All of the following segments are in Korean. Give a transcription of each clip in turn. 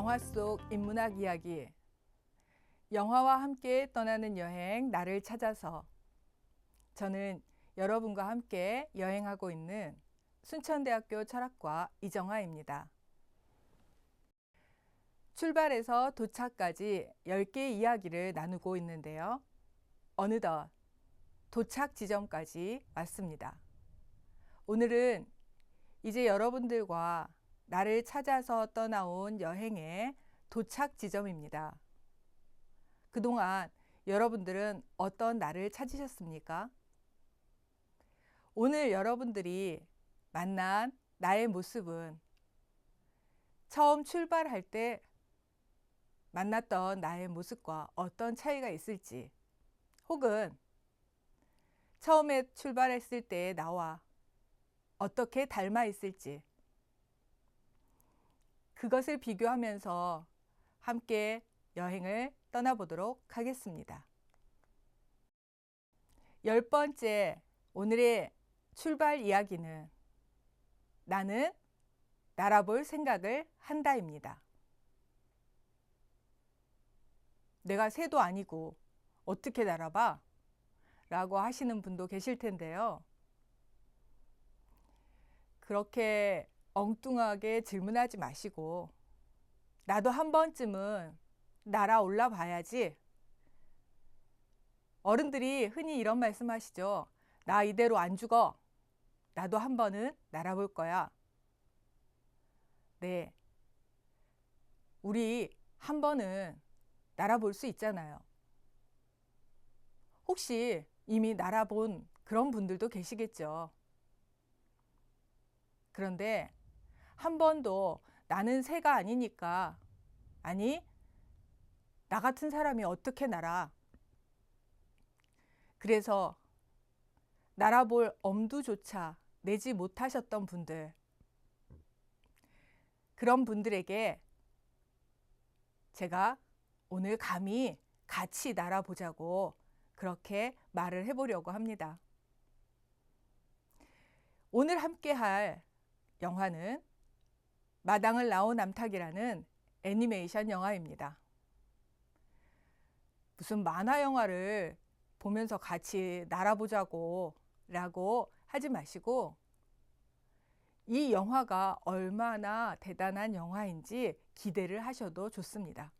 영화 속 인문학 이야기, 영화와 함께 떠나는 여행, 나를 찾아서. 저는 여러분과 함께 여행하고 있는 순천대학교 철학과 이정아입니다. 출발해서 도착까지 10개의 이야기를 나누고 있는데요. 어느덧 도착 지점까지 왔습니다. 오늘은 이제 여러분들과 나를 찾아서 떠나온 여행의 도착 지점입니다. 그동안 여러분들은 어떤 나를 찾으셨습니까? 오늘 여러분들이 만난 나의 모습은 처음 출발할 때 만났던 나의 모습과 어떤 차이가 있을지, 혹은 처음에 출발했을 때의 나와 어떻게 닮아 있을지, 그것을 비교하면서 함께 여행을 떠나보도록 하겠습니다. 10번째 오늘의 출발 이야기는 나는 날아볼 생각을 한다입니다. 내가 새도 아니고 어떻게 날아봐? 라고 하시는 분도 계실 텐데요. 그렇게 엉뚱하게 질문하지 마시고 나도 한 번쯤은 날아올라 봐야지. 어른들이 흔히 이런 말씀하시죠. 나 이대로 안 죽어. 나도 한 번은 날아볼 거야. 네, 우리 한 번은 날아볼 수 있잖아요. 혹시 이미 날아본 그런 분들도 계시겠죠. 그런데 한 번도 나는 새가 아니니까, 아니, 나 같은 사람이 어떻게 날아? 그래서 날아볼 엄두조차 내지 못하셨던 분들, 그런 분들에게 제가 오늘 감히 같이 날아보자고 그렇게 말을 해보려고 합니다. 오늘 함께 할 영화는 마당을 나온 암탉이라는 애니메이션 영화입니다. 무슨 만화 영화를 보면서 같이 날아보자고 라고 하지 마시고, 이 영화가 얼마나 대단한 영화인지 기대를 하셔도 좋습니다.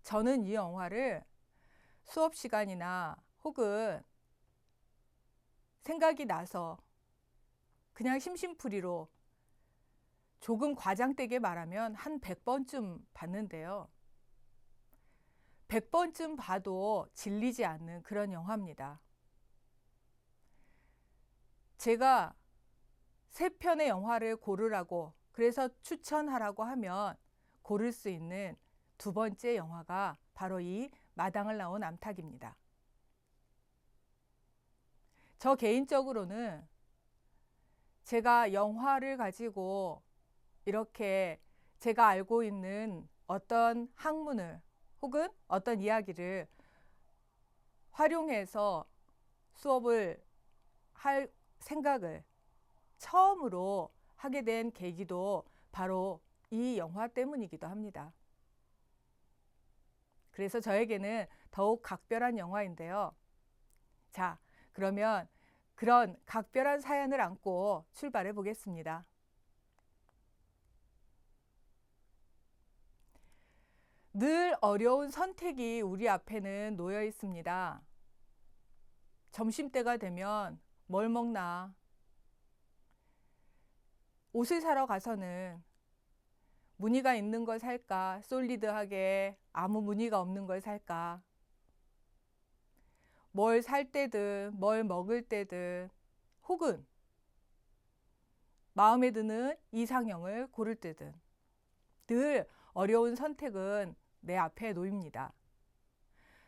저는 이 영화를 수업 시간이나 혹은 생각이 나서 그냥 심심풀이로 조금 과장되게 말하면 한 100번쯤 봤는데요. 100번쯤 봐도 질리지 않는 그런 영화입니다. 제가 3편의 영화를 고르라고, 그래서 추천하라고 하면 고를 수 있는 2번째 영화가 바로 이 마당을 나온 암탉입니다. 저 개인적으로는 제가 영화를 가지고 이렇게 제가 알고 있는 어떤 학문을 혹은 어떤 이야기를 활용해서 수업을 할 생각을 처음으로 하게 된 계기도 바로 이 영화 때문이기도 합니다. 그래서 저에게는 더욱 각별한 영화인데요. 자, 그러면 그런 각별한 사연을 안고 출발해 보겠습니다. 늘 어려운 선택이 우리 앞에는 놓여 있습니다. 점심때가 되면 뭘 먹나? 옷을 사러 가서는 무늬가 있는 걸 살까? 솔리드하게 아무 무늬가 없는 걸 살까? 뭘 살 때든 뭘 먹을 때든 혹은 마음에 드는 이상형을 고를 때든 늘 어려운 선택은 내 앞에 놓입니다.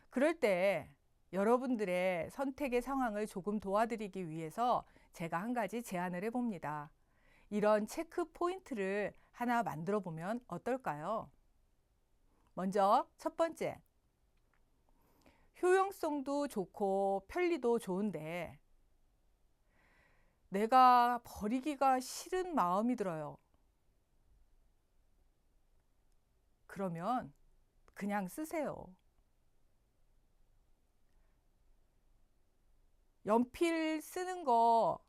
그럴 때 여러분들의 선택의 상황을 조금 도와드리기 위해서 제가 한 가지 제안을 해봅니다. 이런 체크 포인트를 하나 만들어 보면 어떨까요? 먼저 첫 번째, 효용성도 좋고 편리도 좋은데 내가 버리기가 싫은 마음이 들어요. 그러면 그냥 쓰세요. 연필 쓰는 거,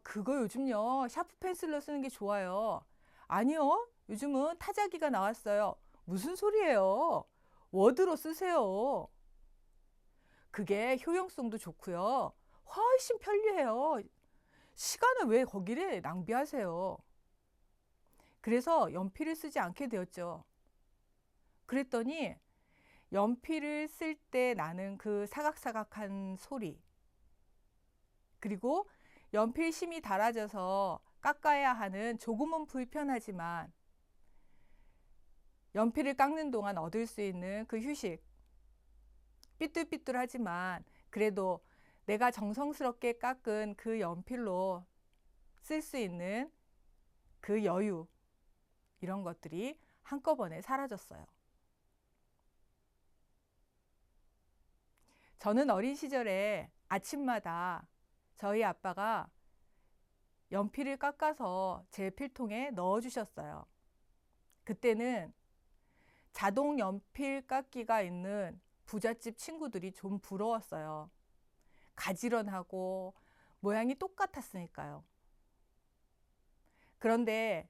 그거 요즘요. 샤프 펜슬로 쓰는 게 좋아요. 아니요. 요즘은 타자기가 나왔어요. 무슨 소리예요? 워드로 쓰세요. 그게 효용성도 좋고요. 훨씬 편리해요. 시간을 왜 거기를 낭비하세요? 그래서 연필을 쓰지 않게 되었죠. 그랬더니 연필을 쓸 때 나는 그 사각사각한 소리, 그리고 연필 심이 닳아져서 깎아야 하는 조금은 불편하지만 연필을 깎는 동안 얻을 수 있는 그 휴식, 삐뚤삐뚤하지만 그래도 내가 정성스럽게 깎은 그 연필로 쓸 수 있는 그 여유, 이런 것들이 한꺼번에 사라졌어요. 저는 어린 시절에 아침마다 저희 아빠가 연필을 깎아서 제 필통에 넣어 주셨어요. 그때는 자동 연필 깎기가 있는 부잣집 친구들이 좀 부러웠어요. 가지런하고 모양이 똑같았으니까요. 그런데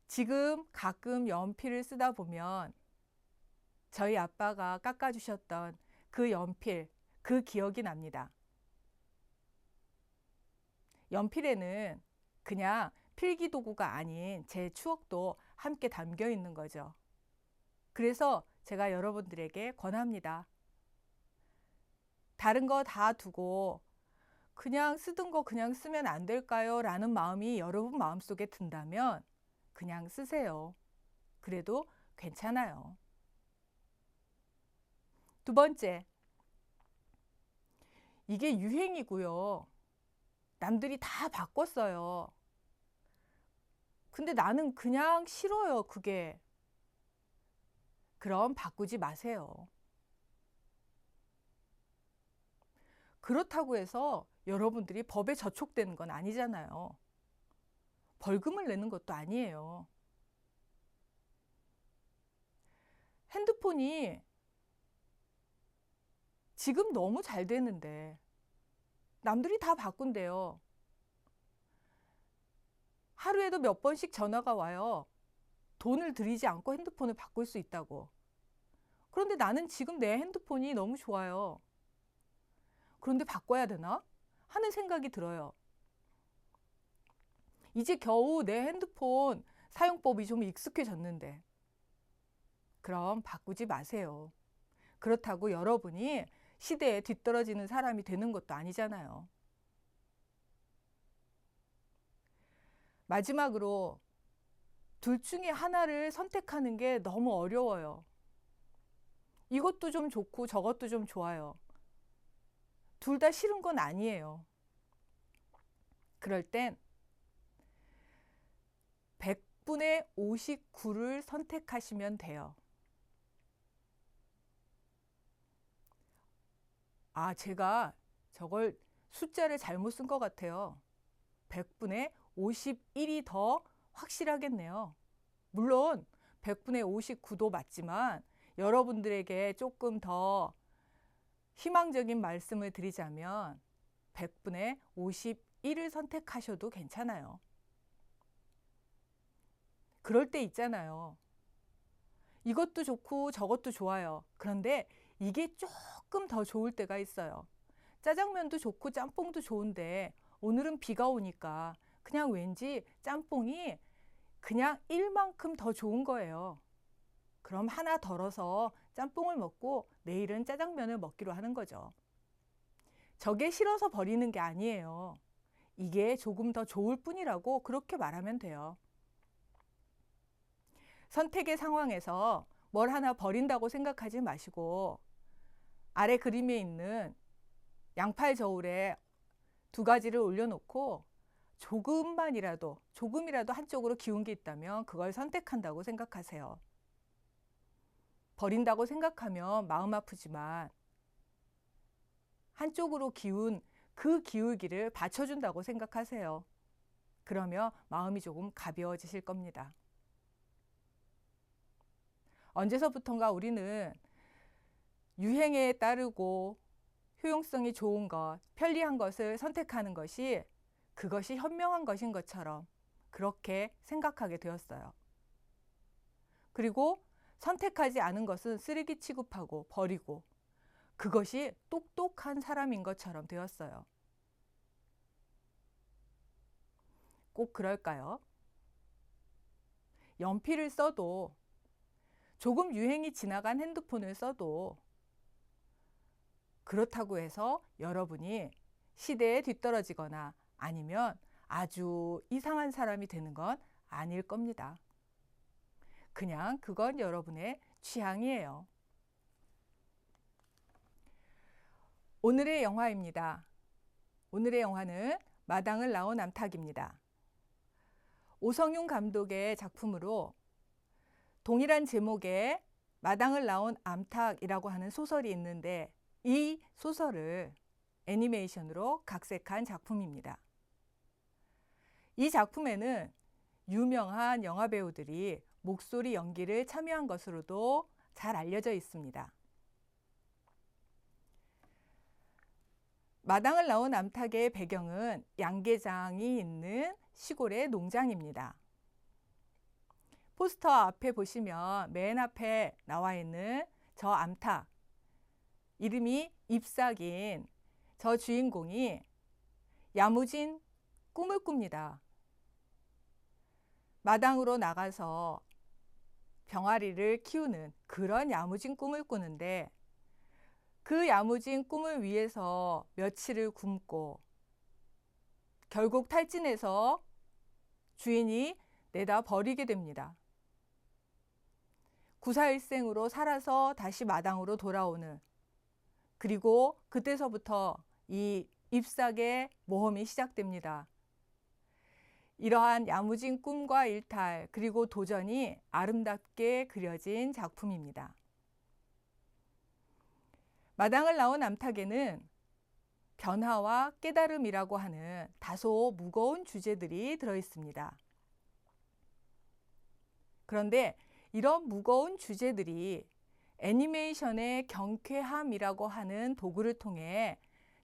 지금 가끔 연필을 쓰다 보면 저희 아빠가 깎아주셨던 그 연필, 그 기억이 납니다. 연필에는 그냥 필기도구가 아닌 제 추억도 함께 담겨 있는 거죠. 그래서 제가 여러분들에게 권합니다. 다른 거 다 두고 그냥 쓰던 거 그냥 쓰면 안 될까요? 라는 마음이 여러분 마음속에 든다면 그냥 쓰세요. 그래도 괜찮아요. 두 번째, 이게 유행이고요. 남들이 다 바꿨어요. 근데 나는 그냥 싫어요, 그게. 그럼 바꾸지 마세요. 그렇다고 해서 여러분들이 법에 저촉되는 건 아니잖아요. 벌금을 내는 것도 아니에요. 핸드폰이 지금 너무 잘 되는데 남들이 다 바꾼대요. 하루에도 몇 번씩 전화가 와요. 돈을 들이지 않고 핸드폰을 바꿀 수 있다고. 그런데 나는 지금 내 핸드폰이 너무 좋아요. 그런데 바꿔야 되나? 하는 생각이 들어요. 이제 겨우 내 핸드폰 사용법이 좀 익숙해졌는데. 그럼 바꾸지 마세요. 그렇다고 여러분이 시대에 뒤떨어지는 사람이 되는 것도 아니잖아요. 마지막으로 둘 중에 하나를 선택하는 게 너무 어려워요. 이것도 좀 좋고 저것도 좀 좋아요. 둘 다 싫은 건 아니에요. 그럴 땐 100분의 59를 선택하시면 돼요. 제가 저걸 숫자를 잘못 쓴 것 같아요. 100분의 51이 더 확실하겠네요. 물론 100분의 59도 맞지만 여러분들에게 조금 더 희망적인 말씀을 드리자면 100분의 51을 선택하셔도 괜찮아요. 그럴 때 있잖아요. 이것도 좋고 저것도 좋아요. 그런데 이게 조금 더 좋을 때가 있어요. 짜장면도 좋고 짬뽕도 좋은데 오늘은 비가 오니까 그냥 왠지 짬뽕이 그냥 1만큼 더 좋은 거예요. 그럼 하나 덜어서 짬뽕을 먹고 내일은 짜장면을 먹기로 하는 거죠. 저게 싫어서 버리는 게 아니에요. 이게 조금 더 좋을 뿐이라고 그렇게 말하면 돼요. 선택의 상황에서 뭘 하나 버린다고 생각하지 마시고 아래 그림에 있는 양팔 저울에 두 가지를 올려놓고 조금이라도 한쪽으로 기운 게 있다면 그걸 선택한다고 생각하세요. 버린다고 생각하면 마음 아프지만 한쪽으로 기운 그 기울기를 받쳐준다고 생각하세요. 그러면 마음이 조금 가벼워지실 겁니다. 언제서부턴가 우리는 유행에 따르고 효용성이 좋은 것, 편리한 것을 선택하는 것이 그것이 현명한 것인 것처럼 그렇게 생각하게 되었어요. 그리고 선택하지 않은 것은 쓰레기 취급하고 버리고 그것이 똑똑한 사람인 것처럼 되었어요. 꼭 그럴까요? 연필을 써도 조금 유행이 지나간 핸드폰을 써도 그렇다고 해서 여러분이 시대에 뒤떨어지거나 아니면 아주 이상한 사람이 되는 건 아닐 겁니다. 그냥 그건 여러분의 취향이에요. 오늘의 영화입니다. 오늘의 영화는 마당을 나온 암탉입니다. 오성윤 감독의 작품으로 동일한 제목의 마당을 나온 암탉이라고 하는 소설이 있는데 이 소설을 애니메이션으로 각색한 작품입니다. 이 작품에는 유명한 영화 배우들이 목소리 연기를 참여한 것으로도 잘 알려져 있습니다. 마당을 나온 암탉의 배경은 양계장이 있는 시골의 농장입니다. 포스터 앞에 보시면 맨 앞에 나와 있는 저 암탉, 이름이 잎삭인 저 주인공이 야무진 꿈을 꿉니다. 마당으로 나가서 병아리를 키우는 그런 야무진 꿈을 꾸는데 그 야무진 꿈을 위해서 며칠을 굶고 결국 탈진해서 주인이 내다 버리게 됩니다. 구사일생으로 살아서 다시 마당으로 돌아오는, 그리고 그때서부터 이 잎삭의 모험이 시작됩니다. 이러한 야무진 꿈과 일탈 그리고 도전이 아름답게 그려진 작품입니다. 마당을 나온 암탉에는 변화와 깨달음이라고 하는 다소 무거운 주제들이 들어있습니다. 그런데 이런 무거운 주제들이 애니메이션의 경쾌함이라고 하는 도구를 통해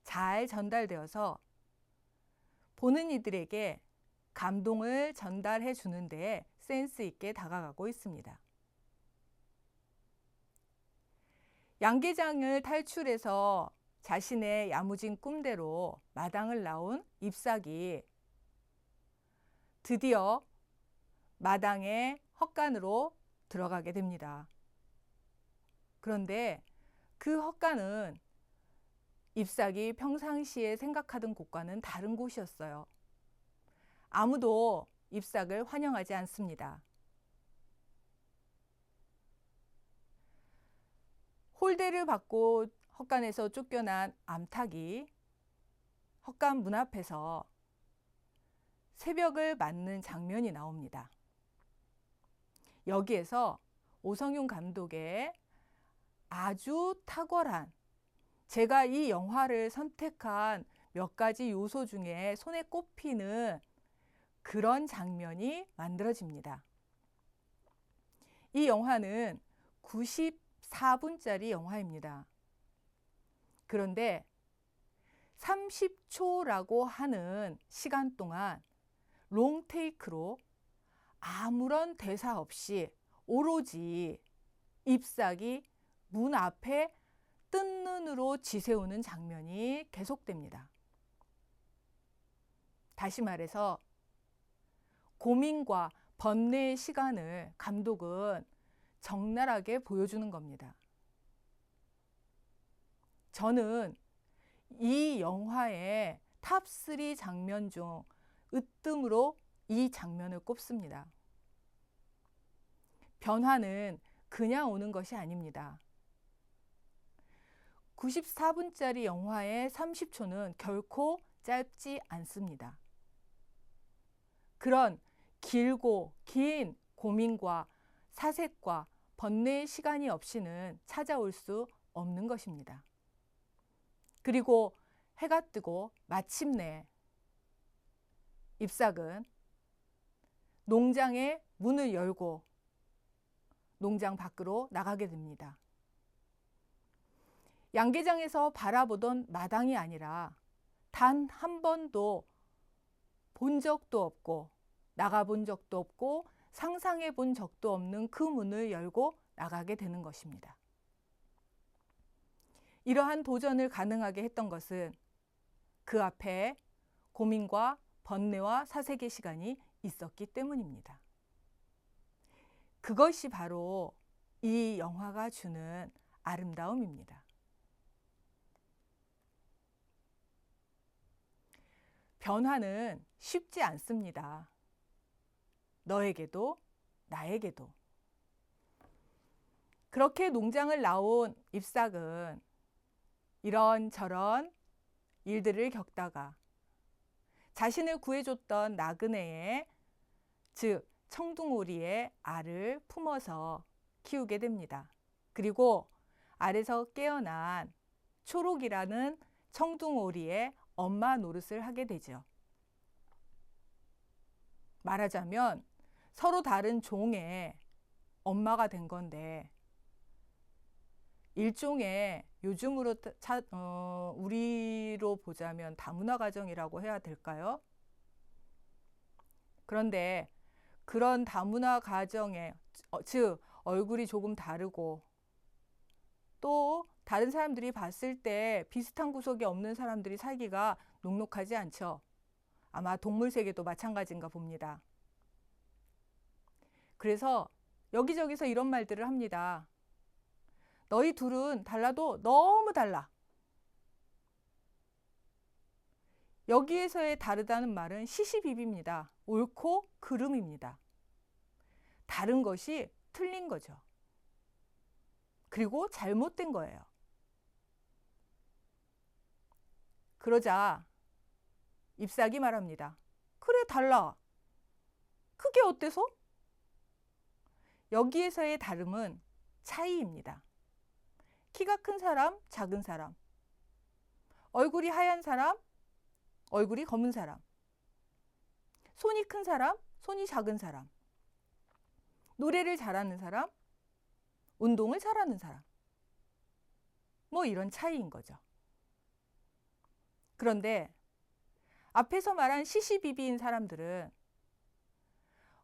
잘 전달되어서 보는 이들에게 감동을 전달해 주는데 센스 있게 다가가고 있습니다. 양계장을 탈출해서 자신의 야무진 꿈대로 마당을 나온 잎삭이 드디어 마당의 헛간으로 들어가게 됩니다. 그런데 그 헛간은 잎삭이 평상시에 생각하던 곳과는 다른 곳이었어요. 아무도 잎삭을 환영하지 않습니다. 홀대를 받고 헛간에서 쫓겨난 암탉이 헛간 문 앞에서 새벽을 맞는 장면이 나옵니다. 여기에서 오성윤 감독의 아주 탁월한, 제가 이 영화를 선택한 몇 가지 요소 중에 손에 꼽히는 그런 장면이 만들어집니다. 이 영화는 94분짜리 영화입니다. 그런데 30초라고 하는 시간 동안 롱테이크로 아무런 대사 없이 오로지 잎삭이 문 앞에 뜬 눈으로 지새우는 장면이 계속됩니다. 다시 말해서 고민과 번뇌의 시간을 감독은 적나라하게 보여주는 겁니다. 저는 이 영화의 탑3 장면 중 으뜸으로 이 장면을 꼽습니다. 변화는 그냥 오는 것이 아닙니다. 94분짜리 영화의 30초는 결코 짧지 않습니다. 그런 길고 긴 고민과 사색과 번뇌의 시간이 없이는 찾아올 수 없는 것입니다. 그리고 해가 뜨고 마침내 잎삭은 농장의 문을 열고 농장 밖으로 나가게 됩니다. 양계장에서 바라보던 마당이 아니라 단 한 번도 본 적도 없고 나가본 적도 없고 상상해 본 적도 없는 그 문을 열고 나가게 되는 것입니다. 이러한 도전을 가능하게 했던 것은 그 앞에 고민과 번뇌와 사색의 시간이 있었기 때문입니다. 그것이 바로 이 영화가 주는 아름다움입니다. 변화는 쉽지 않습니다. 너에게도 나에게도. 그렇게 농장을 나온 잎삭은 이런저런 일들을 겪다가 자신을 구해줬던 나그네의, 즉 청둥오리의 알을 품어서 키우게 됩니다. 그리고 알에서 깨어난 초록이라는 청둥오리의 엄마 노릇을 하게 되죠. 말하자면 서로 다른 종의 엄마가 된 건데, 일종의 요즘으로 우리로 보자면 다문화 가정이라고 해야 될까요? 그런데 그런 다문화 가정에 즉 얼굴이 조금 다르고 또 다른 사람들이 봤을 때 비슷한 구석이 없는 사람들이 살기가 녹록하지 않죠. 아마 동물 세계도 마찬가지인가 봅니다. 그래서 여기저기서 이런 말들을 합니다. 너희 둘은 달라도 너무 달라. 여기에서의 다르다는 말은 시시비비입니다. 옳고 그름입니다. 다른 것이 틀린 거죠. 그리고 잘못된 거예요. 그러자 잎삭이 말합니다. 그래, 달라. 그게 어때서? 여기에서의 다름은 차이입니다. 키가 큰 사람, 작은 사람, 얼굴이 하얀 사람, 얼굴이 검은 사람, 손이 큰 사람, 손이 작은 사람, 노래를 잘하는 사람, 운동을 잘하는 사람, 뭐 이런 차이인 거죠. 그런데 앞에서 말한 시시비비인 사람들은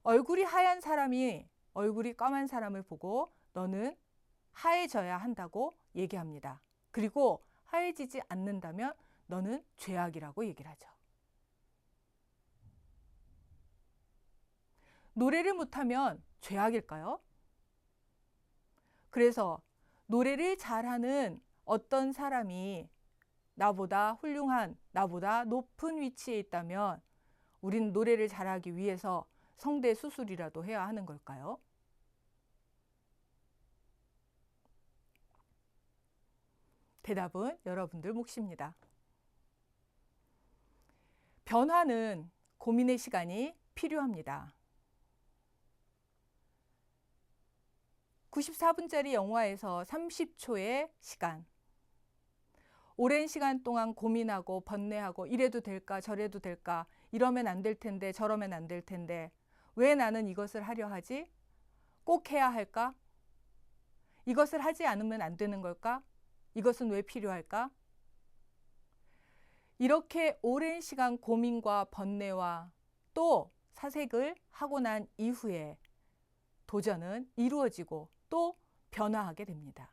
얼굴이 하얀 사람이 얼굴이 까만 사람을 보고 너는 하얘져야 한다고 얘기합니다. 그리고 하얘지지 않는다면 너는 죄악이라고 얘기를 하죠. 노래를 못하면 죄악일까요? 그래서 노래를 잘하는 어떤 사람이 나보다 훌륭한, 나보다 높은 위치에 있다면 우린 노래를 잘하기 위해서 성대 수술이라도 해야 하는 걸까요? 대답은 여러분들 몫입니다. 변화는 고민의 시간이 필요합니다. 94분짜리 영화에서 30초의 시간. 오랜 시간 동안 고민하고 번뇌하고 이래도 될까 저래도 될까, 이러면 안 될 텐데 저러면 안 될 텐데, 왜 나는 이것을 하려 하지? 꼭 해야 할까? 이것을 하지 않으면 안 되는 걸까? 이것은 왜 필요할까? 이렇게 오랜 시간 고민과 번뇌와 또 사색을 하고 난 이후에 도전은 이루어지고 또 변화하게 됩니다.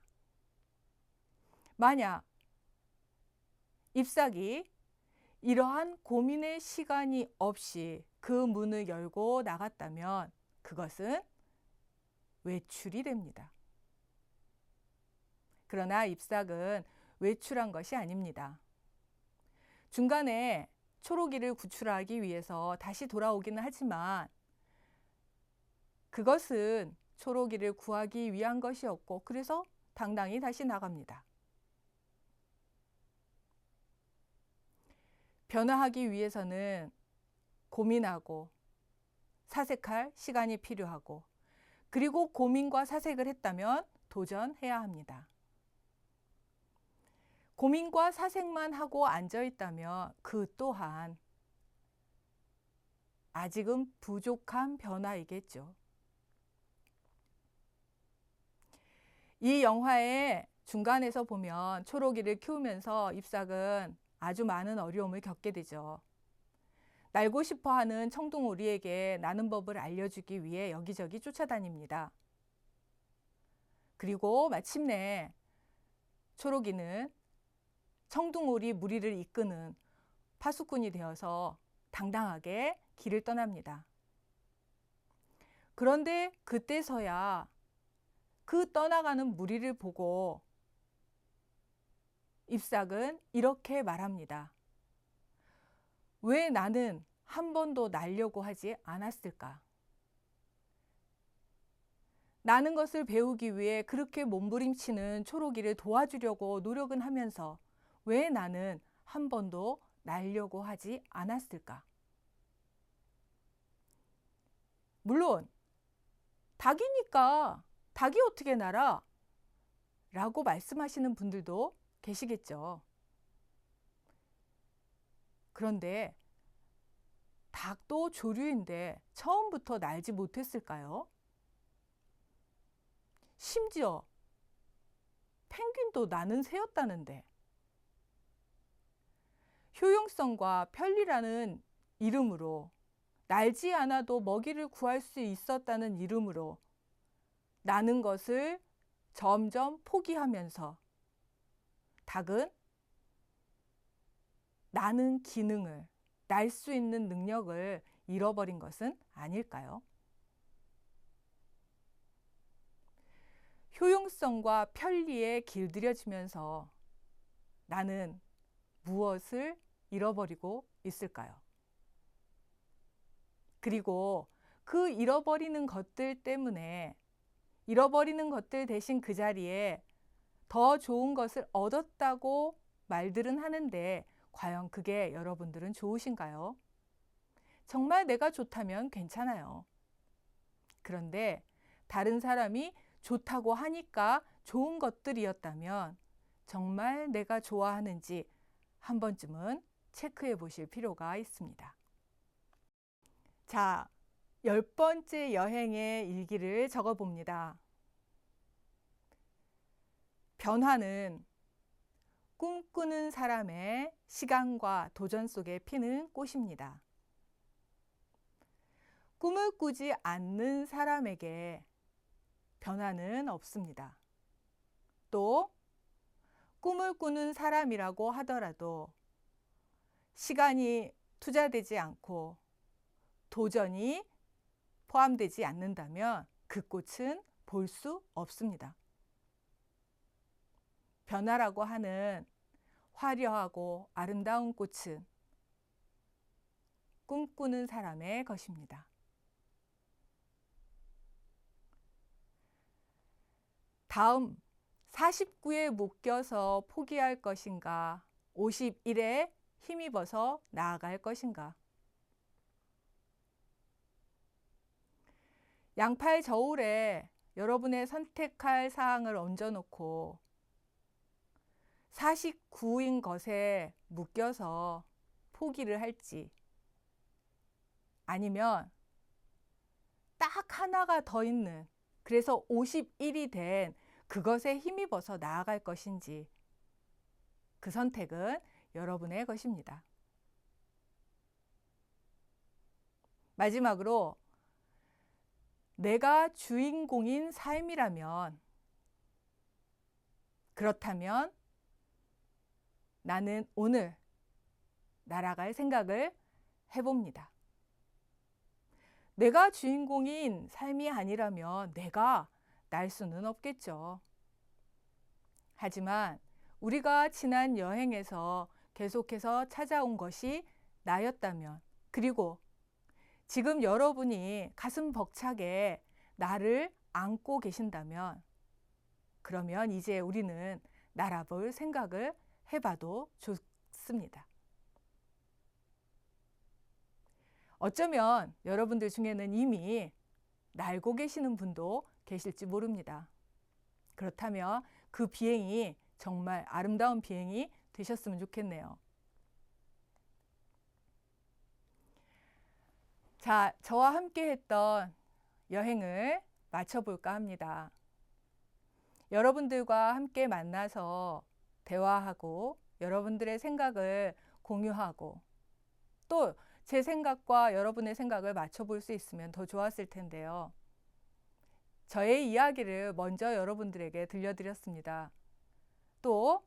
만약 잎삭이 이러한 고민의 시간이 없이 그 문을 열고 나갔다면 그것은 외출이 됩니다. 그러나 잎삭은 외출한 것이 아닙니다. 중간에 초록이를 구출하기 위해서 다시 돌아오기는 하지만 그것은 초록이를 구하기 위한 것이었고, 그래서 당당히 다시 나갑니다. 변화하기 위해서는 고민하고 사색할 시간이 필요하고, 그리고 고민과 사색을 했다면 도전해야 합니다. 고민과 사색만 하고 앉아 있다면 그 또한 아직은 부족한 변화이겠죠. 이 영화의 중간에서 보면 초록이를 키우면서 잎삭은 아주 많은 어려움을 겪게 되죠. 날고 싶어 하는 청둥오리에게 나는 법을 알려주기 위해 여기저기 쫓아다닙니다. 그리고 마침내 초록이는 청둥오리 무리를 이끄는 파수꾼이 되어서 당당하게 길을 떠납니다. 그런데 그때서야 그 떠나가는 무리를 보고 잎삭은 이렇게 말합니다. 왜 나는 한 번도 날려고 하지 않았을까? 나는 것을 배우기 위해 그렇게 몸부림치는 초록이를 도와주려고 노력은 하면서 왜 나는 한 번도 날려고 하지 않았을까? 물론 닭이니까 닭이 어떻게 날아? 라고 말씀하시는 분들도 계시겠죠. 그런데 닭도 조류인데 처음부터 날지 못했을까요? 심지어 펭귄도 나는 새였다는데. 효용성과 편리라는 이름으로 날지 않아도 먹이를 구할 수 있었다는 이름으로 나는 것을 점점 포기하면서 닭은 나는 기능을, 날 수 있는 능력을 잃어버린 것은 아닐까요? 효용성과 편리에 길들여지면서 나는 무엇을 잃어버리고 있을까요? 그리고 그 잃어버리는 것들 때문에 잃어버리는 것들 대신 그 자리에 더 좋은 것을 얻었다고 말들은 하는데 과연 그게 여러분들은 좋으신가요? 정말 내가 좋다면 괜찮아요. 그런데 다른 사람이 좋다고 하니까 좋은 것들이었다면 정말 내가 좋아하는지 한 번쯤은 체크해 보실 필요가 있습니다. 자, 10번째 여행의 일기를 적어 봅니다. 변화는 꿈꾸는 사람의 시간과 도전 속에 피는 꽃입니다. 꿈을 꾸지 않는 사람에게 변화는 없습니다. 또 꿈을 꾸는 사람이라고 하더라도 시간이 투자되지 않고 도전이 포함되지 않는다면 그 꽃은 볼 수 없습니다. 변화라고 하는 화려하고 아름다운 꽃은 꿈꾸는 사람의 것입니다. 다음 49에 묶여서 포기할 것인가? 51에 힘입어서 나아갈 것인가? 양팔 저울에 여러분의 선택할 사항을 얹어놓고 49인 것에 묶여서 포기를 할지 아니면 딱 하나가 더 있는 그래서 51이 된 그것에 힘입어서 나아갈 것인지 그 선택은 여러분의 것입니다. 마지막으로 내가 주인공인 삶이라면 그렇다면 나는 오늘 날아갈 생각을 해봅니다. 내가 주인공인 삶이 아니라면 내가 날 수는 없겠죠. 하지만 우리가 지난 여행에서 계속해서 찾아온 것이 나였다면 그리고 지금 여러분이 가슴 벅차게 나를 안고 계신다면 그러면 이제 우리는 날아볼 생각을 해봐도 좋습니다. 어쩌면 여러분들 중에는 이미 날고 계시는 분도 계실지 모릅니다. 그렇다면 그 비행이 정말 아름다운 비행이 되셨으면 좋겠네요. 자, 저와 함께 했던 여행을 마쳐볼까 합니다. 여러분들과 함께 만나서 대화하고 여러분들의 생각을 공유하고 또 제 생각과 여러분의 생각을 맞춰볼 수 있으면 더 좋았을 텐데요. 저의 이야기를 먼저 여러분들에게 들려드렸습니다. 또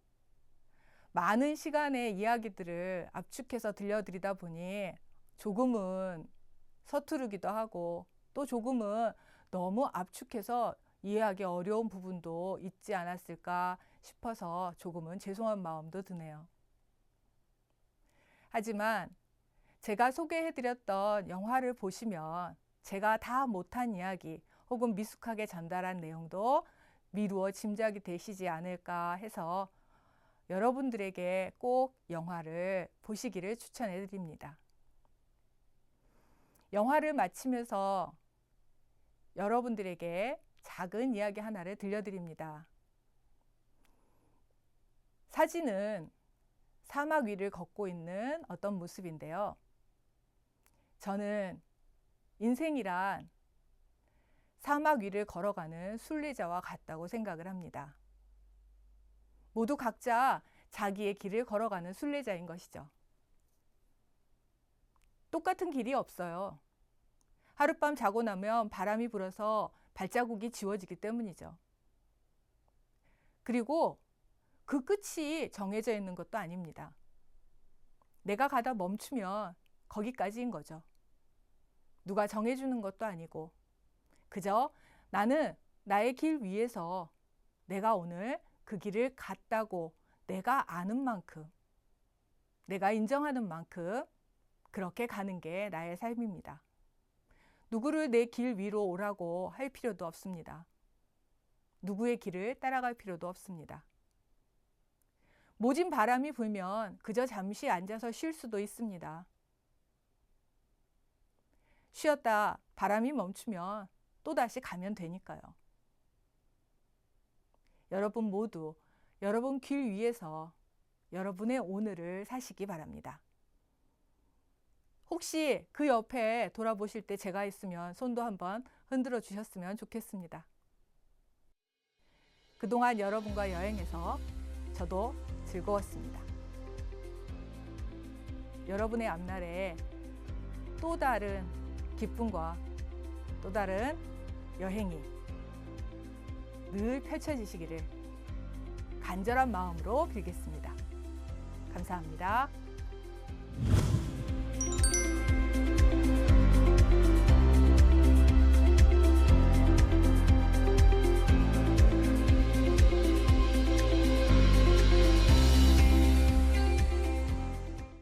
많은 시간의 이야기들을 압축해서 들려드리다 보니 조금은 서투르기도 하고 또 조금은 너무 압축해서 이해하기 어려운 부분도 있지 않았을까 싶어서 조금은 죄송한 마음도 드네요. 하지만 제가 소개해드렸던 영화를 보시면 제가 다 못한 이야기 혹은 미숙하게 전달한 내용도 미루어 짐작이 되시지 않을까 해서 여러분들에게 꼭 영화를 보시기를 추천해 드립니다. 영화를 마치면서 여러분들에게 작은 이야기 하나를 들려드립니다. 사진은 사막 위를 걷고 있는 어떤 모습인데요. 저는 인생이란 사막 위를 걸어가는 순례자와 같다고 생각을 합니다. 모두 각자 자기의 길을 걸어가는 순례자인 것이죠. 똑같은 길이 없어요. 하룻밤 자고 나면 바람이 불어서 발자국이 지워지기 때문이죠. 그리고 그 끝이 정해져 있는 것도 아닙니다. 내가 가다 멈추면 거기까지인 거죠. 누가 정해주는 것도 아니고 그저 나는 나의 길 위에서 내가 오늘 그 길을 갔다고 내가 아는 만큼, 내가 인정하는 만큼 그렇게 가는 게 나의 삶입니다. 누구를 내 길 위로 오라고 할 필요도 없습니다. 누구의 길을 따라갈 필요도 없습니다. 모진 바람이 불면 그저 잠시 앉아서 쉴 수도 있습니다. 쉬었다 바람이 멈추면 또다시 가면 되니까요. 여러분 모두 여러분 길 위에서 여러분의 오늘을 사시기 바랍니다. 혹시 그 옆에 돌아보실 때 제가 있으면 손도 한번 흔들어 주셨으면 좋겠습니다. 그동안 여러분과 여행해서 저도 즐거웠습니다. 여러분의 앞날에 또 다른 기쁨과 또 다른 여행이 늘 펼쳐지시기를 간절한 마음으로 빌겠습니다. 감사합니다.